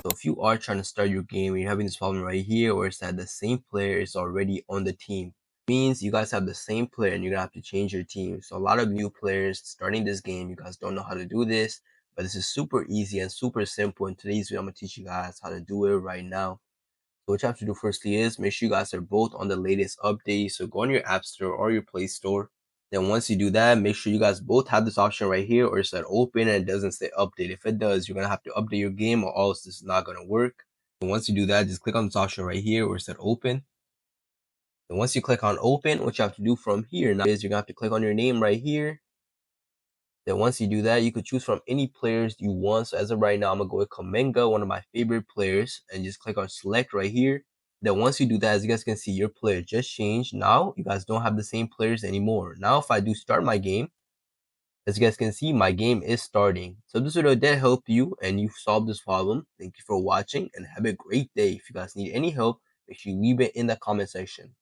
So if you are trying to start your game and you're having this problem right here where it's that the same player is already on the team, means you guys have the same player and you're gonna have to change your team. So a lot of new players starting this game, you guys don't know how to do this, but this is super easy and super simple. In today's video, I'm gonna teach you guys how to do it right now. So what you have to do firstly is make sure you guys are both on the latest update. So go on your App Store or your Play Store. Then once you do that, make sure you guys both have this option right here or it's at open and it doesn't say update. If it does, you're going to have to update your game or else this is not going to work. And once you do that, just click on this option right here where it's at open. And once you click on open, what you have to do from here now is you're going to have to click on your name right here. Then once you do that, you could choose from any players you want. So as of right now, I'm going to go with Kamenga, one of my favorite players, and just click on select right here. Then once you do that, as you guys can see, your player just changed. Now you guys don't have the same players anymore. Now if I do start my game, as you guys can see, my game is starting. So this video did help you and you solved this problem. Thank you for watching and have a great day. If you guys need any help, make sure you leave it in the comment section.